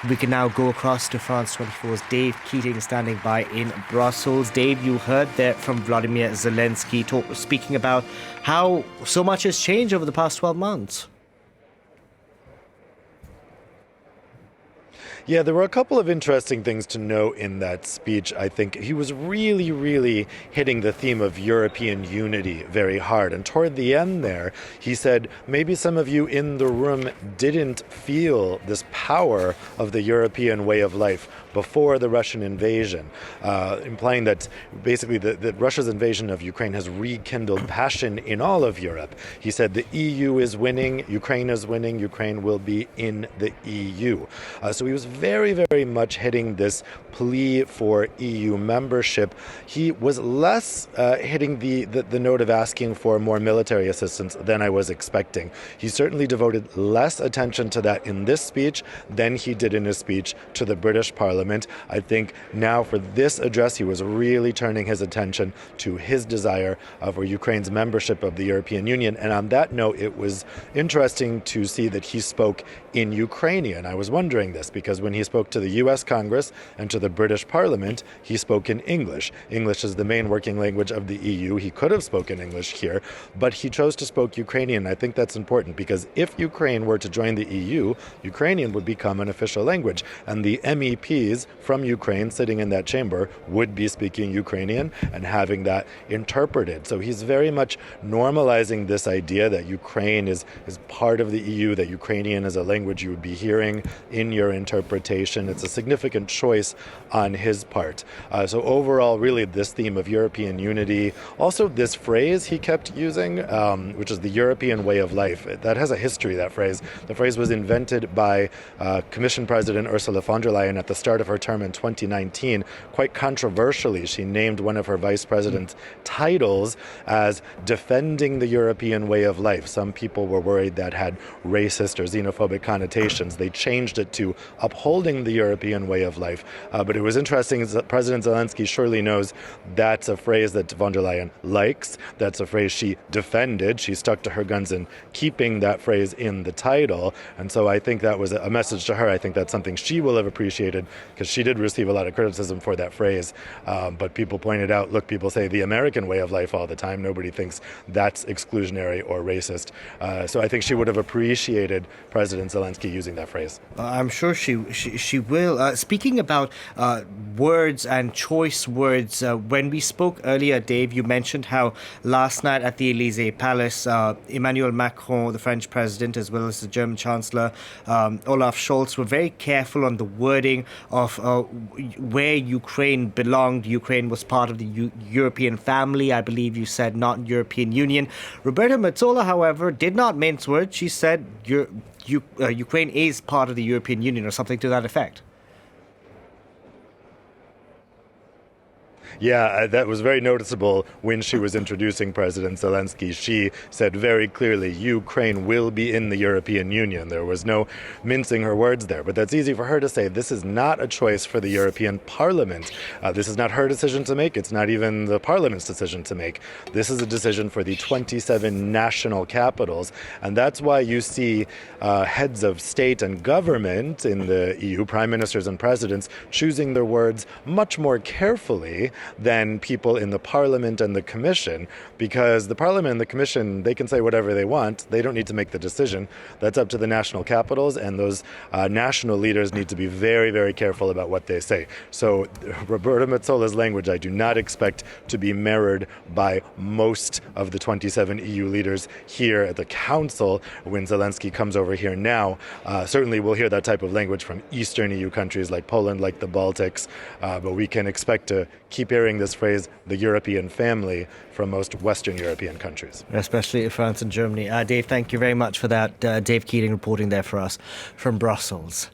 We can now go across to France 24's Dave Keating standing by in Brussels. Dave, you heard there from Volodymyr Zelensky speaking about how so much has changed over the past 12 months. Yeah, there were a couple of interesting things to note in that speech. I think he was really hitting the theme of European unity very hard. And toward the end there, he said, maybe some of you in the room didn't feel this power of the European way of life before the Russian invasion, implying that basically that Russia's invasion of Ukraine has rekindled passion in all of Europe. He said the EU is winning, Ukraine is winning, Ukraine will be in the EU. So he was very much hitting this plea for EU membership. He was less hitting the note of asking for more military assistance than I was expecting. He certainly devoted less attention to that in this speech than he did in his speech to the British Parliament. I think now for this address, he was really turning his attention to his desire for Ukraine's membership of the European Union. And on that note, it was interesting to see that he spoke in Ukrainian. I was wondering this because when he spoke to the US Congress and to the British Parliament, he spoke in English. English is the main working language of the EU. He could have spoken English here, but he chose to speak Ukrainian. I think that's important because if Ukraine were to join the EU, Ukrainian would become an official language, and the MEPs from Ukraine sitting in that chamber would be speaking Ukrainian and having that interpreted. So he's very much normalizing this idea that Ukraine is part of the EU, that Ukrainian is a language you would be hearing in your interpretation. It's a significant choice on his part. So overall, really this theme of European unity, also this phrase he kept using, which is the European way of life. That has a history, that phrase. The phrase was invented by Commission President Ursula von der Leyen at the start of her term in 2019. Quite controversially, she named one of her vice president's titles as defending the European way of life. Some people were worried that had racist or xenophobic connotations. They changed it to upholding the European way of life. But it was interesting that President Zelensky surely knows that's a phrase that von der Leyen likes. That's a phrase she defended. She stuck to her guns in keeping that phrase in the title. And so I think that was a message to her. I think that's something she will have appreciated because she did receive a lot of criticism for that phrase. But people pointed out, look, people say the American way of life all the time. Nobody thinks that's exclusionary or racist. So I think she would have appreciated President Zelensky using that phrase. I'm sure she will. Speaking about words and choice words, when we spoke earlier, Dave, you mentioned how last night at the Elysee Palace, Emmanuel Macron, the French president, as well as the German Chancellor, Olaf Scholz, were very careful on the wording of where Ukraine belonged. Ukraine was part of the European family, I believe you said, not European Union. Roberta Metsola, however, did not mince words. She said Ukraine is part of the European Union or something to that effect. Yeah, that was very noticeable when she was introducing President Zelensky. She said very clearly, Ukraine will be in the European Union. There was no mincing her words there. But that's easy for her to say. This is not a choice for the European Parliament. This is not her decision to make. It's not even the Parliament's decision to make. This is a decision for the 27 national capitals. And that's why you see heads of state and government in the EU, prime ministers and presidents, choosing their words much more carefully than people in the Parliament and the Commission, because the Parliament and the Commission, they can say whatever they want. They don't need to make the decision. That's up to the national capitals, and those national leaders need to be very careful about what they say. So Roberta Metzola's language, I do not expect to be mirrored by most of the 27 EU leaders here at the Council when Zelensky comes over here now. Certainly we'll hear that type of language from Eastern EU countries like Poland, like the Baltics, but we can expect to keep hearing this phrase, the European family, from most Western European countries. Especially France and Germany. Dave, thank you very much for that. Dave Keating reporting there for us from Brussels.